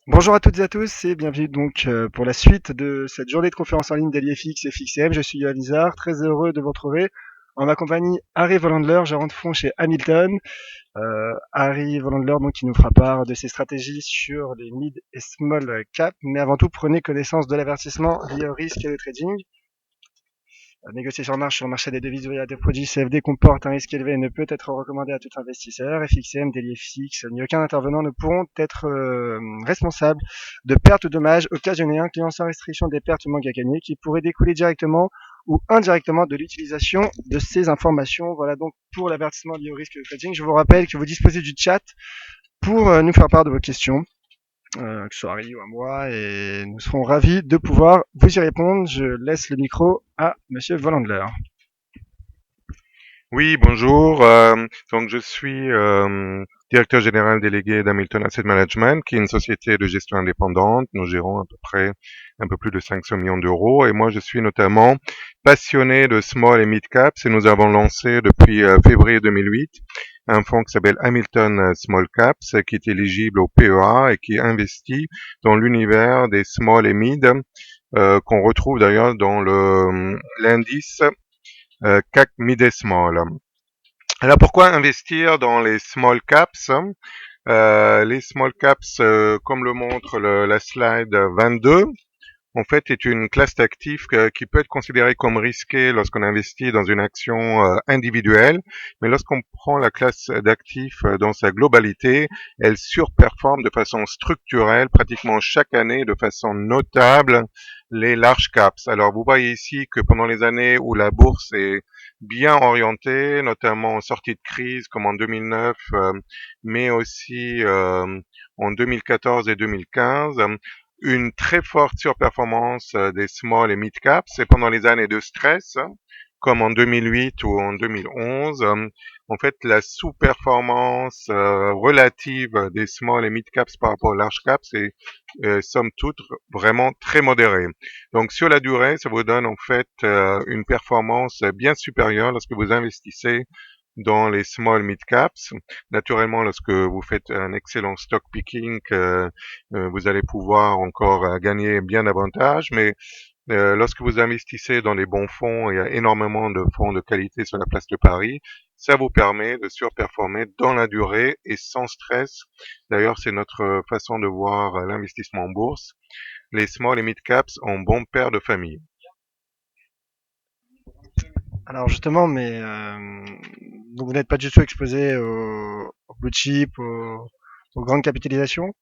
Bonjour à toutes et à tous et bienvenue donc pour la suite de cette journée de conférence en ligne d'EliFX et FXM. Je suis Yoann Izard, très heureux de vous retrouver en ma compagnie Harry Volandler, gérant de fonds chez Hamilton. Harry Volandler donc qui nous fera part de ses stratégies sur les mid et small cap, mais avant tout prenez connaissance de l'avertissement lié au risque et au trading. Négocier sur marche sur le marché des devises via des produits CFD comporte un risque élevé et ne peut être recommandé à tout investisseur. FXM, DailyFX, ni aucun intervenant ne pourront être responsables de pertes ou dommages occasionnés à un client sans restriction des pertes ou manques à gagner qui pourraient découler directement ou indirectement de l'utilisation de ces informations. Voilà donc pour l'avertissement lié au risque de trading. Je vous rappelle que vous disposez du chat pour nous faire part de vos questions, que ce soit Harry ou à moi, et nous serons ravis de pouvoir vous y répondre. Je laisse le micro à Monsieur Volandler. Oui, bonjour. Donc, je suis directeur général délégué d'Hamilton Asset Management, qui est une société de gestion indépendante. Nous gérons à peu près un peu plus de 500 millions d'euros. Et moi, je suis notamment passionné de small et mid caps. Et nous avons lancé depuis février 2008 un fonds qui s'appelle Hamilton Small Caps, qui est éligible au PEA et qui investit dans l'univers des small et mid, qu'on retrouve d'ailleurs dans le l'indice CAC Mid et Small. Alors pourquoi investir dans les small caps? Les small caps, comme le montre la slide 22, en fait, est une classe d'actifs qui peut être considérée comme risquée lorsqu'on investit dans une action individuelle, mais lorsqu'on prend la classe d'actifs dans sa globalité, elle surperforme de façon structurelle pratiquement chaque année de façon notable les large caps. Alors vous voyez ici que pendant les années où la bourse est bien orientée, notamment en sortie de crise comme en 2009, mais aussi en 2014 et 2015, une très forte surperformance des small et mid caps. C'est pendant les années de stress, comme en 2008 ou en 2011. En fait, la sous-performance relative des small et mid caps par rapport aux large caps est somme toute vraiment très modérée. Donc sur la durée, ça vous donne en fait une performance bien supérieure lorsque vous investissez dans les small mid caps. Naturellement, lorsque vous faites un excellent stock picking, vous allez pouvoir encore gagner bien davantage. Mais lorsque vous investissez dans les bons fonds, il y a énormément de fonds de qualité sur la place de Paris. Ça vous permet de surperformer dans la durée et sans stress. D'ailleurs, c'est notre façon de voir l'investissement en bourse. Les small et mid caps ont bon père de famille. Alors justement, mais donc vous n'êtes pas du tout exposé au blue chip, aux grandes capitalisations,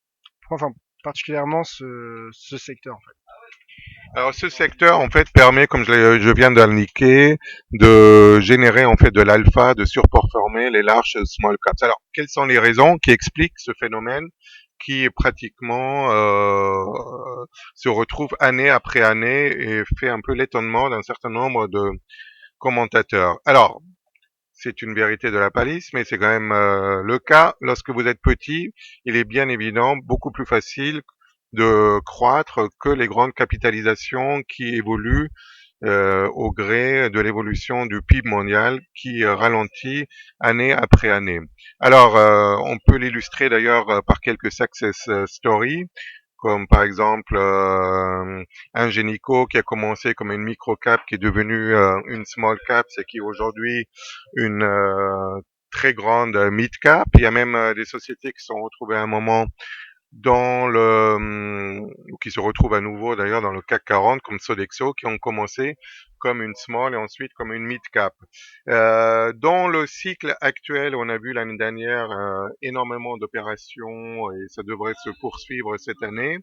enfin particulièrement ce secteur en fait. Alors ce secteur en fait permet, comme je viens d'indiquer, de générer en fait de l'alpha, de surperformer les larges small caps. Alors quelles sont les raisons qui expliquent ce phénomène qui est pratiquement se retrouve année après année et fait un peu l'étonnement d'un certain nombre de commentateurs. Alors c'est une vérité de la palisse, mais c'est quand même le cas. Lorsque vous êtes petit, il est bien évident beaucoup plus facile de croître que les grandes capitalisations qui évoluent au gré de l'évolution du PIB mondial qui ralentit année après année. Alors, on peut l'illustrer d'ailleurs par quelques success stories, comme par exemple Ingenico qui a commencé comme une micro-cap, qui est devenue une small cap, et qui est aujourd'hui une très grande mid-cap. Il y a même des sociétés qui se sont retrouvées à un moment dans qui se retrouvent à nouveau d'ailleurs dans le CAC 40 comme Sodexo, qui ont commencé comme une small et ensuite comme une mid cap. Dans le cycle actuel, on a vu l'année dernière énormément d'opérations et ça devrait se poursuivre cette année.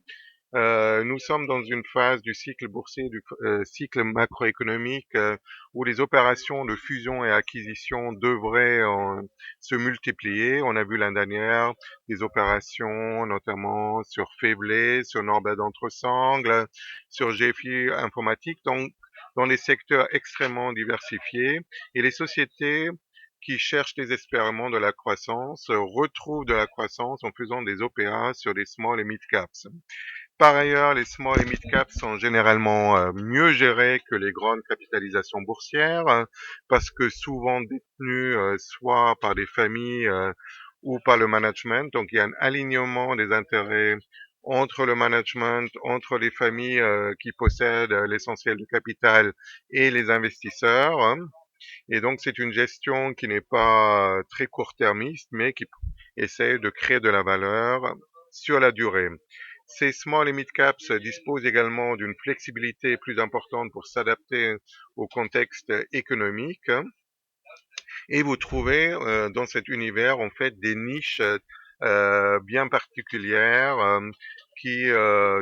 Nous sommes dans une phase du cycle boursier, du cycle macroéconomique, où les opérations de fusion et acquisition devraient se multiplier. On a vu l'année dernière des opérations, notamment sur Faiblay, sur Norbert d'Entresangles, sur GFI Informatique, donc dans des secteurs extrêmement diversifiés. Et les sociétés qui cherchent désespérément de la croissance retrouvent de la croissance en faisant des OPA sur les small et mid caps. Par ailleurs, les small et mid caps sont généralement mieux gérés que les grandes capitalisations boursières, parce que souvent détenues soit par des familles ou par le management. Donc il y a un alignement des intérêts entre le management, entre les familles qui possèdent l'essentiel du capital et les investisseurs, hein. Et donc, c'est une gestion qui n'est pas très court-termiste, mais qui essaie de créer de la valeur sur la durée. Ces small et mid caps disposent également d'une flexibilité plus importante pour s'adapter au contexte économique. Et vous trouvez dans cet univers en fait des niches bien particulières qui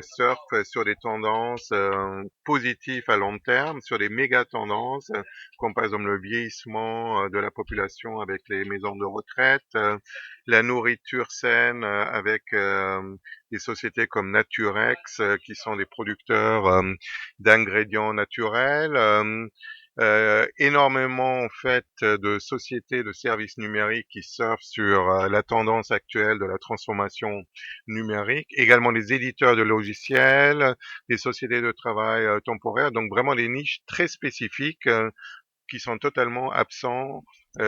surfent sur des tendances positives à long terme, sur des méga tendances, comme par exemple le vieillissement de la population avec les maisons de retraite, la nourriture saine avec des sociétés comme Naturex qui sont des producteurs d'ingrédients naturels. Énormément en fait de sociétés de services numériques qui surfent sur la tendance actuelle de la transformation numérique, également les éditeurs de logiciels, les sociétés de travail temporaire, donc vraiment des niches très spécifiques qui sont totalement absents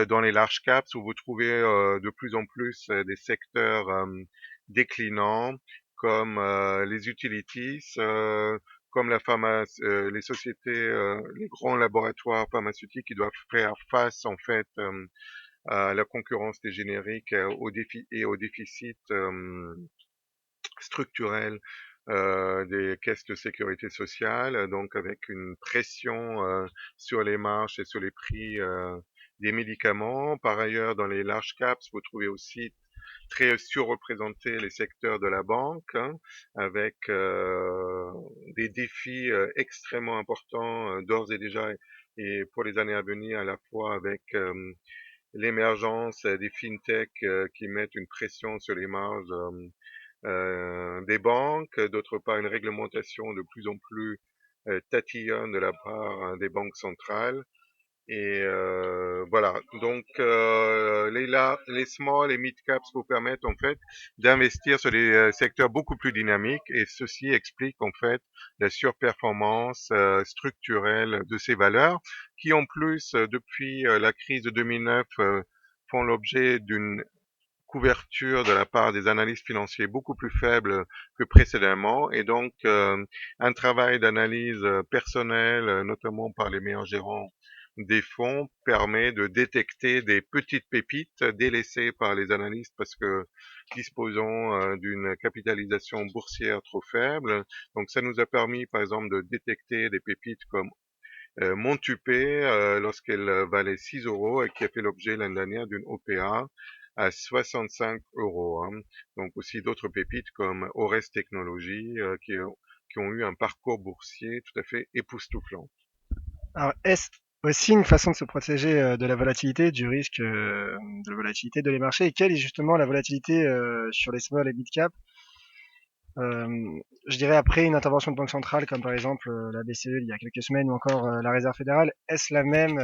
dans les large caps où vous trouvez de plus en plus des secteurs déclinants comme les utilities, comme les sociétés, les grands laboratoires pharmaceutiques qui doivent faire face en fait à la concurrence des génériques, aux défis et aux déficits structurels des caisses de sécurité sociale, donc avec une pression sur les marges et sur les prix des médicaments. Par ailleurs, dans les large caps, vous trouvez aussi très surreprésentés les secteurs de la banque, hein, avec des défis extrêmement importants d'ores et déjà et pour les années à venir, à la fois avec l'émergence des fintech qui mettent une pression sur les marges des banques, d'autre part une réglementation de plus en plus tatillonne de la part des banques centrales. Et voilà, donc les small et mid caps vous permettent en fait d'investir sur des secteurs beaucoup plus dynamiques et ceci explique en fait la surperformance structurelle de ces valeurs qui en plus depuis la crise de 2009 font l'objet d'une couverture de la part des analystes financiers beaucoup plus faible que précédemment et donc un travail d'analyse personnelle, notamment par les meilleurs gérants des fonds, permet de détecter des petites pépites délaissées par les analystes parce que disposant d'une capitalisation boursière trop faible. Donc ça nous a permis par exemple de détecter des pépites comme Montupé lorsqu'elle valait 6 euros et qui a fait l'objet l'année dernière d'une OPA à 65 euros, hein. Donc aussi d'autres pépites comme Ores Technologies qui ont eu un parcours boursier tout à fait époustouflant. Alors, est-ce aussi une façon de se protéger de la volatilité, du risque de la volatilité de les marchés? Et quelle est justement la volatilité sur les small et mid cap? Je dirais après une intervention de banque centrale, comme par exemple la BCE il y a quelques semaines ou encore la Réserve fédérale, est-ce la même,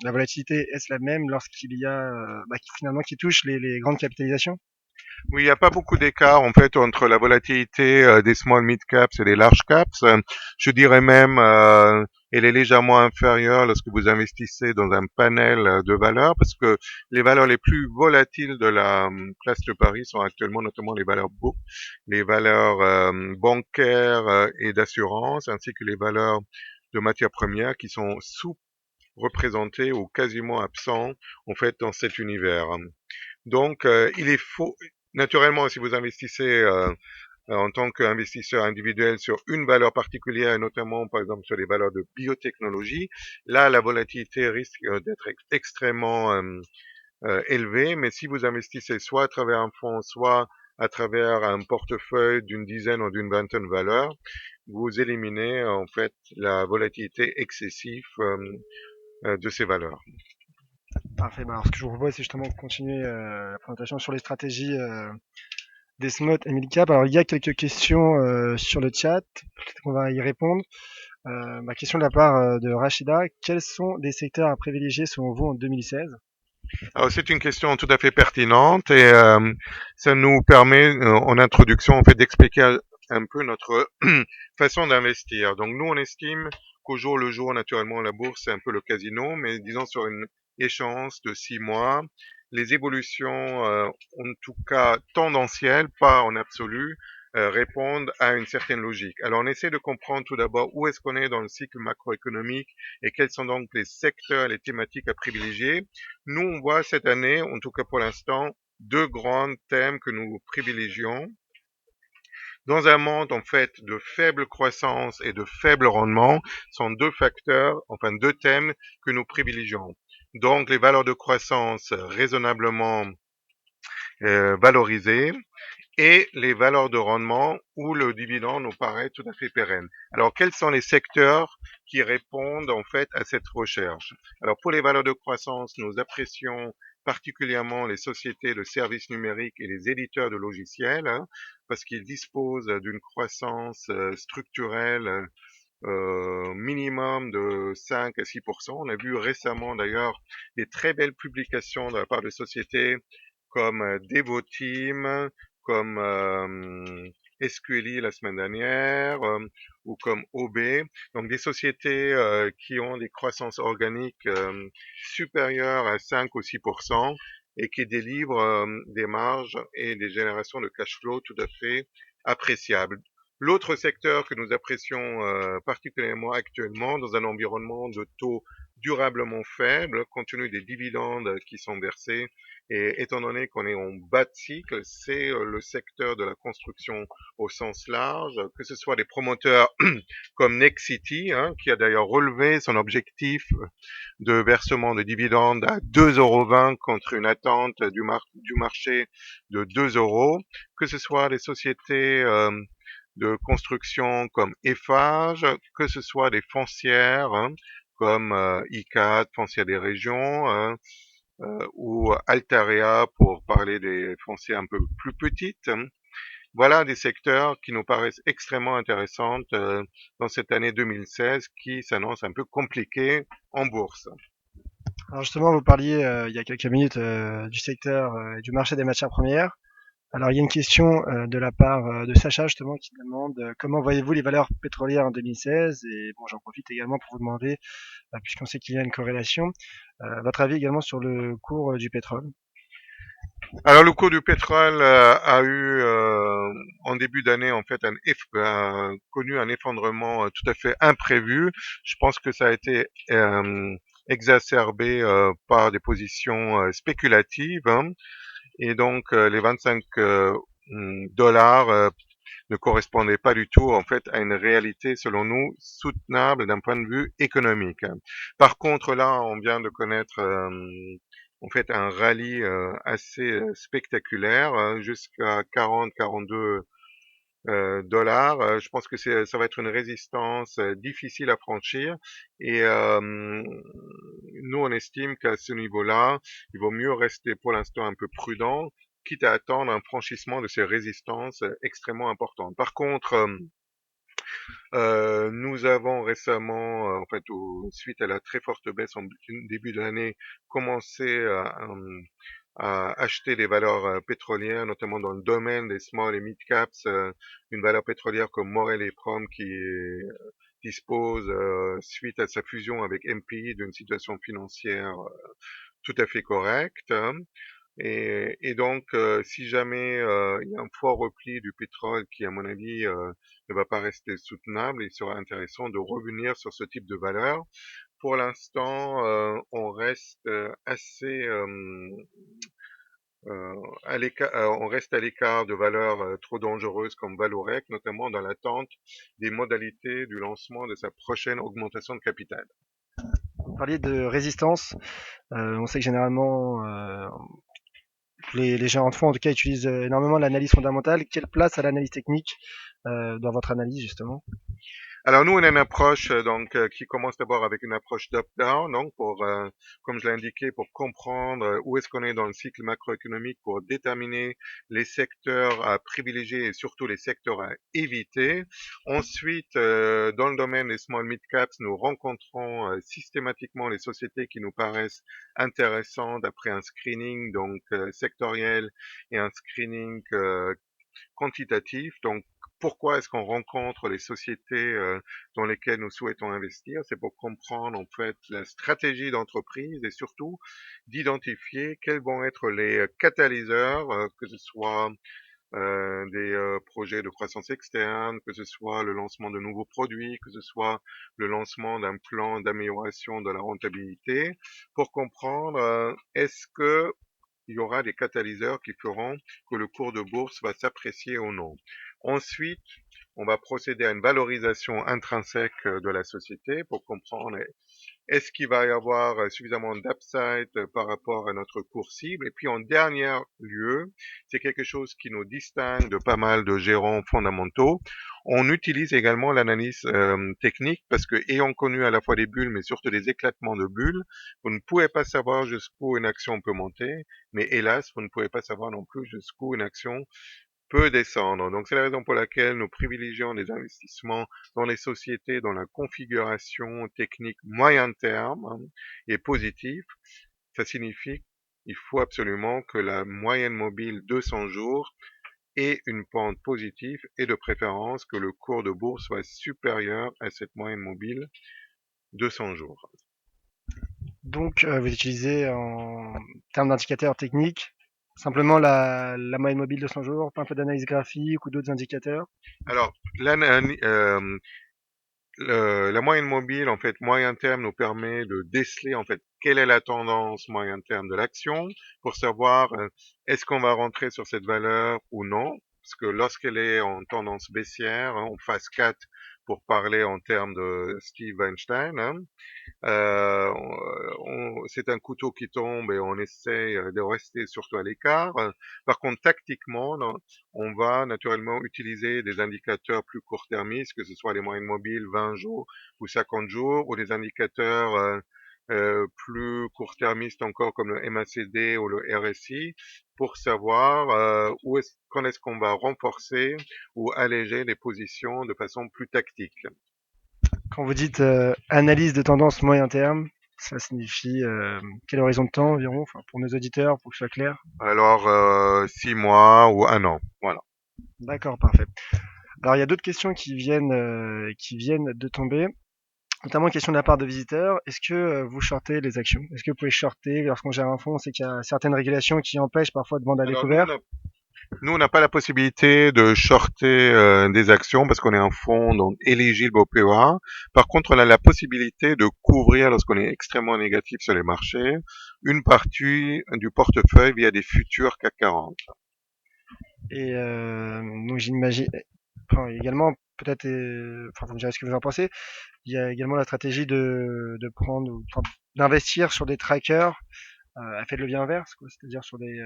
la volatilité, est-ce la même lorsqu'il y a, finalement qui touche les grandes capitalisations? Oui, il n'y a pas beaucoup d'écart en fait entre la volatilité des small mid caps et des large caps. Je dirais même elle est légèrement inférieure lorsque vous investissez dans un panel de valeurs parce que les valeurs les plus volatiles de la place de Paris sont actuellement notamment les valeurs bancaires et d'assurance ainsi que les valeurs de matières premières qui sont sous-représentées ou quasiment absents en fait dans cet univers. Donc, il est faux. Naturellement, si vous investissez en tant qu'investisseur individuel sur une valeur particulière, et notamment par exemple sur les valeurs de biotechnologie, là, la volatilité risque d'être extrêmement élevée. Mais si vous investissez soit à travers un fonds, soit à travers un portefeuille d'une dizaine ou d'une vingtaine de valeurs, vous éliminez en fait la volatilité excessive de ces valeurs. Parfait. Alors, ce que je vous propose, c'est justement de continuer la présentation sur les stratégies des small et mid cap. Alors, il y a quelques questions sur le chat. Peut-être qu'on va y répondre. Ma question de la part de Rachida. Quels sont les secteurs à privilégier selon vous en 2016? Alors c'est une question tout à fait pertinente et ça nous permet en introduction en fait d'expliquer un peu notre façon d'investir. Donc nous on estime qu'au jour le jour naturellement la bourse c'est un peu le casino, mais disons sur une échéance de 6 mois, les évolutions en tout cas tendancielles, pas en absolu, répondent à une certaine logique. Alors on essaie de comprendre tout d'abord où est-ce qu'on est dans le cycle macroéconomique et quels sont donc les secteurs, les thématiques à privilégier. Nous, on voit cette année, en tout cas pour l'instant, deux grands thèmes que nous privilégions. Dans un monde en fait de faible croissance et de faible rendement, sont deux facteurs, enfin deux thèmes que nous privilégions. Donc les valeurs de croissance raisonnablement valorisées et les valeurs de rendement où le dividende nous paraît tout à fait pérenne. Alors, quels sont les secteurs qui répondent en fait à cette recherche? Alors, pour les valeurs de croissance, nous apprécions particulièrement les sociétés de services numériques et les éditeurs de logiciels, hein, parce qu'ils disposent d'une croissance structurelle minimum de 5 à 6%. On a vu récemment d'ailleurs des très belles publications de la part de sociétés comme Devoteam, comme SQLI la semaine dernière, ou comme OB. Donc des sociétés qui ont des croissances organiques supérieures à 5 ou 6% et qui délivrent des marges et des générations de cash flow tout à fait appréciables. L'autre secteur que nous apprécions particulièrement actuellement dans un environnement de taux durablement faible, compte tenu des dividendes qui sont versés, et étant donné qu'on est en bas de cycle, c'est le secteur de la construction au sens large, que ce soit des promoteurs comme Nexity, hein, qui a d'ailleurs relevé son objectif de versement de dividendes à 2,20 € contre une attente du marché de 2 euros, que ce soit les sociétés de construction comme Eiffage, que ce soit des foncières hein, comme ICAD, Foncière des Régions, ou Altaria pour parler des foncières un peu plus petites. Voilà des secteurs qui nous paraissent extrêmement intéressants dans cette année 2016 qui s'annonce un peu compliquée en bourse. Alors justement, vous parliez il y a quelques minutes du secteur du marché des matières premières. Alors il y a une question de la part de Sacha justement qui demande comment voyez-vous les valeurs pétrolières en 2016 et bon j'en profite également pour vous demander puisqu'on sait qu'il y a une corrélation votre avis également sur le cours du pétrole. Alors le cours du pétrole a eu en début d'année en fait connu un effondrement tout à fait imprévu. Je pense que ça a été exacerbé par des positions spéculatives hein, et donc les 25 dollars ne correspondaient pas du tout en fait à une réalité selon nous soutenable d'un point de vue économique. Par contre là on vient de connaître en fait un rallye assez spectaculaire jusqu'à 40-42 dollars. Je pense que ça va être une résistance difficile à franchir et nous on estime qu'à ce niveau-là, il vaut mieux rester pour l'instant un peu prudent, quitte à attendre un franchissement de ces résistances extrêmement importantes. Par contre, nous avons récemment, en fait, suite à la très forte baisse en début de l'année, commencé à acheter des valeurs pétrolières, notamment dans le domaine des small et mid caps, une valeur pétrolière comme Morel et Prom qui dispose, suite à sa fusion avec MP, d'une situation financière tout à fait correcte. Hein. Et donc, si jamais il y a un fort repli du pétrole qui, à mon avis, ne va pas rester soutenable, il sera intéressant de revenir sur ce type de valeur. Pour l'instant, on reste assez on reste à l'écart de valeurs trop dangereuses comme Valorec, notamment dans l'attente des modalités du lancement de sa prochaine augmentation de capital. Vous parliez de résistance. On sait que généralement les gérants de fonds en tout cas utilisent énormément l'analyse fondamentale. Quelle place a l'analyse technique dans votre analyse justement? Alors nous, on a une approche donc qui commence d'abord avec une approche top-down, donc pour, comme je l'ai indiqué, pour comprendre où est-ce qu'on est dans le cycle macroéconomique, pour déterminer les secteurs à privilégier et surtout les secteurs à éviter. Ensuite, dans le domaine des small mid caps, nous rencontrons systématiquement les sociétés qui nous paraissent intéressantes après un screening donc sectoriel et un screening quantitatif. Donc, pourquoi est-ce qu'on rencontre les sociétés dans lesquelles nous souhaitons investir? C'est pour comprendre en fait la stratégie d'entreprise et surtout d'identifier quels vont être les catalyseurs, que ce soit des projets de croissance externe, que ce soit le lancement de nouveaux produits, que ce soit le lancement d'un plan d'amélioration de la rentabilité, pour comprendre est-ce que il y aura des catalyseurs qui feront que le cours de bourse va s'apprécier ou non. Ensuite, on va procéder à une valorisation intrinsèque de la société pour comprendre est-ce qu'il va y avoir suffisamment d'upside par rapport à notre cours cible. Et puis en dernier lieu, c'est quelque chose qui nous distingue de pas mal de gérants fondamentaux. On utilise également l'analyse technique parce que, ayant connu à la fois des bulles, mais surtout des éclatements de bulles, vous ne pouvez pas savoir jusqu'où une action peut monter, mais hélas, vous ne pouvez pas savoir non plus jusqu'où une action peut descendre. Donc c'est la raison pour laquelle nous privilégions des investissements dans les sociétés dont la configuration technique moyen terme est positive. Ça signifie qu'il faut absolument que la moyenne mobile 200 jours ait une pente positive et de préférence que le cours de bourse soit supérieur à cette moyenne mobile 200 jours. Donc, vous utilisez en termes d'indicateurs techniques simplement la moyenne mobile de 100 jours, pas un peu d'analyse graphique ou d'autres indicateurs? Alors, la moyenne mobile, en fait, moyen terme nous permet de déceler, en fait, quelle est la tendance moyen terme de l'action pour savoir est-ce qu'on va rentrer sur cette valeur ou non. Parce que lorsqu'elle est en tendance baissière, en phase 4, pour parler en termes de Steve Weinstein, c'est un couteau qui tombe et on essaie de rester surtout à l'écart. Par contre, tactiquement, on va naturellement utiliser des indicateurs plus court-termistes, que ce soit les moyennes mobiles 20 jours ou 50 jours, ou des indicateurs plus court-termistes encore comme le MACD ou le RSI, pour savoir quand est-ce qu'on va renforcer ou alléger les positions de façon plus tactique. Quand vous dites analyse de tendance moyen terme, ça signifie quel horizon de temps environ, enfin, pour nos auditeurs, pour que ce soit clair? Alors, 6 mois ou 1 an, voilà. D'accord, parfait. Alors il y a d'autres questions qui viennent de tomber, notamment une question de la part de visiteurs. Est-ce que vous shortez les actions? Est-ce que vous pouvez shorter lorsqu'on gère un fonds? On sait qu'il y a certaines régulations qui empêchent parfois de vendre à Alors découvert. nous, on n'a pas la possibilité de shorter des actions parce qu'on est un fonds donc éligible au PEA. Par contre, on a la possibilité de couvrir, lorsqu'on est extrêmement négatif sur les marchés, une partie du portefeuille via des futurs CAC 40. Et donc j'imagine, enfin, également peut-être, enfin vous me direz ce que vous en pensez. Il y a également la stratégie de prendre, enfin, d'investir sur des trackers à effet de levier inverse, quoi, c'est-à-dire sur des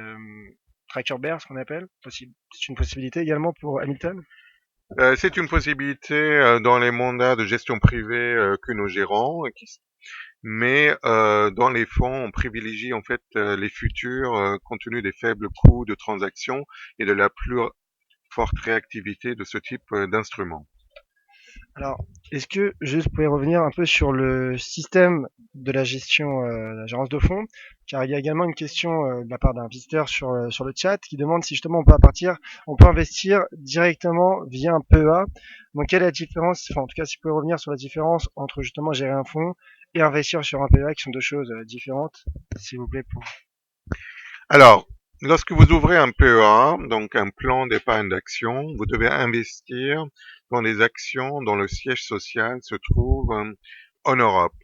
trackers bears, ce qu'on appelle. C'est une possibilité également pour Hamilton. C'est une possibilité dans les mandats de gestion privée que nous gérons, mais dans les fonds, on privilégie en fait les futurs compte tenu des faibles coûts de transaction et de la plus forte réactivité de ce type d'instrument. Alors, est-ce que juste vous pouvez revenir un peu sur le système de la gestion, de la gérance de fonds? Car il y a également une question de la part d'un visiteur sur le chat qui demande si justement on peut investir directement via un PEA. Donc, quelle est la différence, enfin, en tout cas, si vous pouvez revenir sur la différence entre justement gérer un fonds et investir sur un PEA, qui sont deux choses différentes, s'il vous plaît, pour... Alors, lorsque vous ouvrez un PEA, donc un plan d'épargne d'action, vous devez investir dans des actions dont le siège social se trouve en Europe.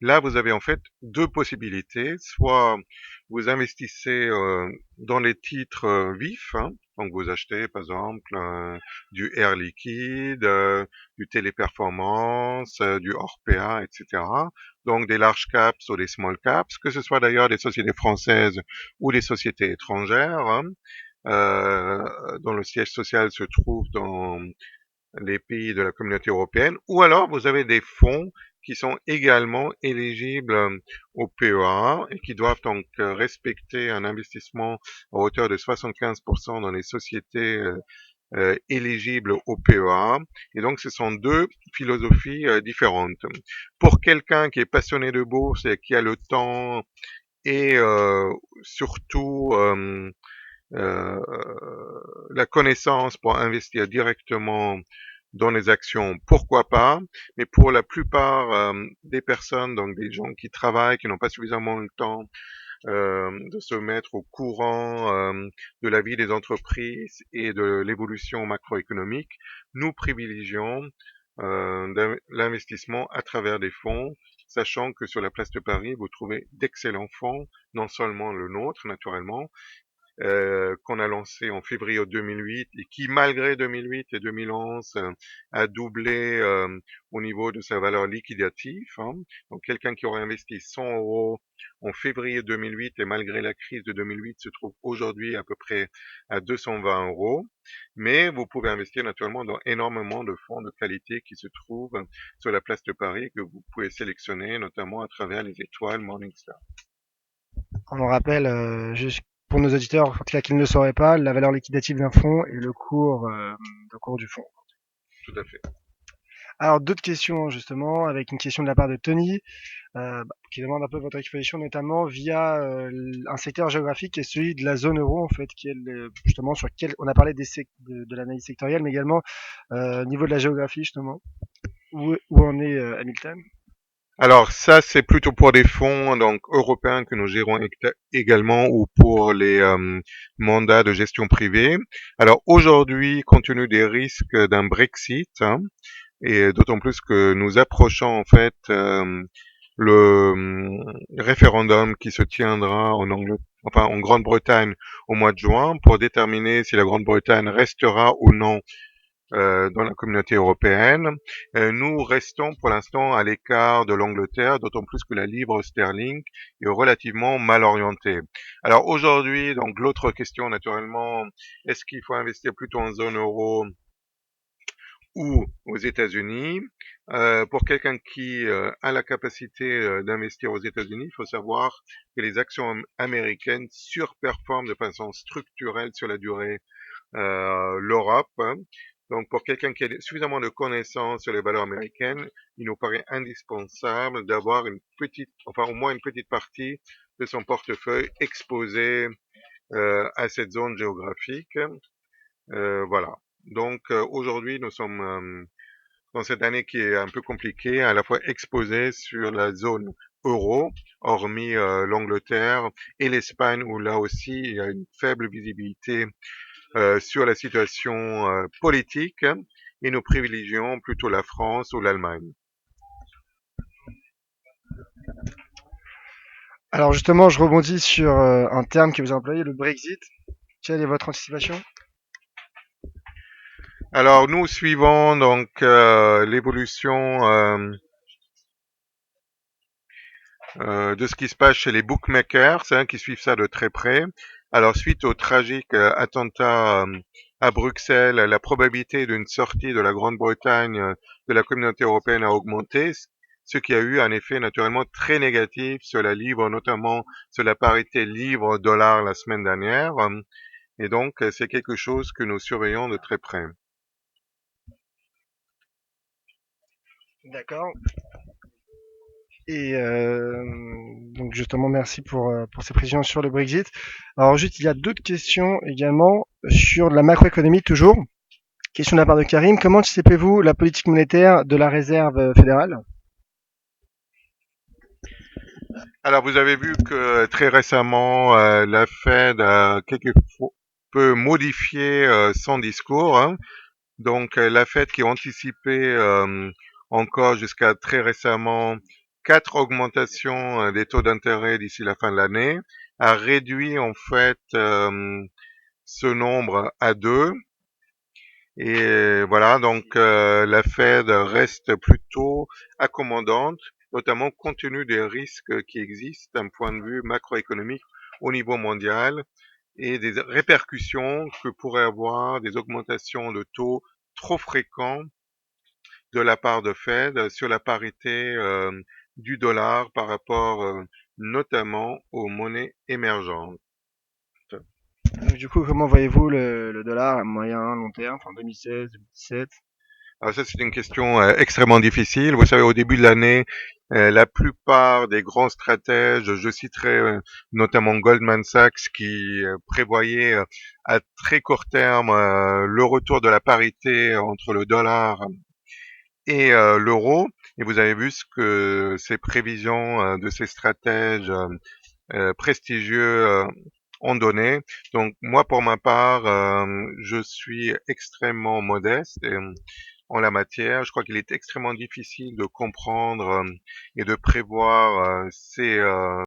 Là, vous avez en fait deux possibilités. Soit vous investissez dans les titres vifs, donc vous achetez par exemple du Air Liquide, du Téléperformance, du Orpea, etc. Donc des large caps ou des small caps, que ce soit d'ailleurs des sociétés françaises ou des sociétés étrangères, dont le siège social se trouve dans les pays de la communauté européenne, ou alors vous avez des fonds qui sont également éligibles au PEA et qui doivent donc respecter un investissement à hauteur de 75% dans les sociétés éligibles au PEA. Et donc ce sont deux philosophies différentes. Pour quelqu'un qui est passionné de bourse et qui a le temps et surtout euh, la connaissance pour investir directement dans les actions, pourquoi pas, mais pour la plupart des personnes, donc des gens qui travaillent, qui n'ont pas suffisamment le temps de se mettre au courant de la vie des entreprises et de l'évolution macroéconomique, nous privilégions l'investissement à travers des fonds, sachant que sur la place de Paris, vous trouvez d'excellents fonds, non seulement le nôtre, naturellement, qu'on a lancé en février 2008 et qui, malgré 2008 et 2011, a doublé au niveau de sa valeur liquidative, hein. Donc, quelqu'un qui aurait investi 100 euros en février 2008 et malgré la crise de 2008 se trouve aujourd'hui à peu près à 220 euros. Mais vous pouvez investir naturellement dans énormément de fonds de qualité qui se trouvent sur la place de Paris que vous pouvez sélectionner, notamment à travers les étoiles Morningstar. On rappelle, juste pour nos auditeurs, en tout cas qu'ils ne le sauraient pas, la valeur liquidative d'un fonds et le cours du fonds. Tout à fait. Alors d'autres questions justement, avec une question de la part de Tony, qui demande un peu votre exposition, notamment via un secteur géographique qui est celui de la zone euro en fait, qui est justement sur quel on a parlé de l'analyse sectorielle, mais également au niveau de la géographie justement, où en est Hamilton. Alors ça, c'est plutôt pour des fonds donc européens que nous gérons également ou pour les mandats de gestion privée. Alors aujourd'hui, compte tenu des risques d'un Brexit, hein, et d'autant plus que nous approchons en fait le référendum qui se tiendra en Grande-Bretagne au mois de juin pour déterminer si la Grande-Bretagne restera ou non dans la communauté européenne. Nous restons pour l'instant à l'écart de l'Angleterre, d'autant plus que la livre sterling est relativement mal orientée. Alors aujourd'hui, donc l'autre question naturellement, est-ce qu'il faut investir plutôt en zone euro ou aux États-Unis? Pour quelqu'un qui a la capacité d'investir aux États-Unis, il faut savoir que les actions américaines surperforment de façon structurelle sur la durée l'Europe, hein. Donc, pour quelqu'un qui a suffisamment de connaissances sur les valeurs américaines, il nous paraît indispensable d'avoir au moins une petite partie de son portefeuille exposée à cette zone géographique. Voilà. Donc, aujourd'hui, nous sommes dans cette année qui est un peu compliquée, à la fois exposés sur la zone euro, hormis l'Angleterre et l'Espagne, où là aussi il y a une faible visibilité sur la situation politique, et nous privilégions plutôt la France ou l'Allemagne. Alors justement, je rebondis sur un terme que vous employez, le Brexit. Quelle est votre anticipation? Alors nous suivons donc l'évolution de ce qui se passe chez les bookmakers, hein, qui suivent ça de très près. Alors suite au tragique attentat à Bruxelles, la probabilité d'une sortie de la Grande-Bretagne de la communauté européenne a augmenté, ce qui a eu un effet naturellement très négatif sur la livre, notamment sur la parité livre-dollar la semaine dernière. Et donc c'est quelque chose que nous surveillons de très près. D'accord. Et donc justement, merci pour ces précisions sur le Brexit. Alors juste, il y a d'autres questions également sur la macroéconomie toujours. Question de la part de Karim. Comment anticipez-vous la politique monétaire de la Réserve fédérale? Alors vous avez vu que très récemment, la Fed a quelque peu modifié son discours, hein. Donc la Fed qui anticipait encore jusqu'à très récemment 4 augmentations des taux d'intérêt d'ici la fin de l'année, a réduit en fait ce nombre à 2. Et voilà, donc la Fed reste plutôt accommodante, notamment compte tenu des risques qui existent d'un point de vue macroéconomique au niveau mondial et des répercussions que pourraient avoir des augmentations de taux trop fréquents de la part de Fed sur la parité du dollar par rapport notamment aux monnaies émergentes. Donc, du coup, comment voyez-vous le dollar à moyen, long terme, enfin 2016, 2017? Alors ça, c'est une question extrêmement difficile. Vous savez, au début de l'année, la plupart des grands stratèges, je citerai notamment Goldman Sachs, qui prévoyait à très court terme le retour de la parité entre le dollar et l'euro. Et vous avez vu ce que ces prévisions de ces stratèges prestigieux en données. Donc moi, pour ma part, je suis extrêmement modeste en la matière. Je crois qu'il est extrêmement difficile de comprendre et de prévoir ces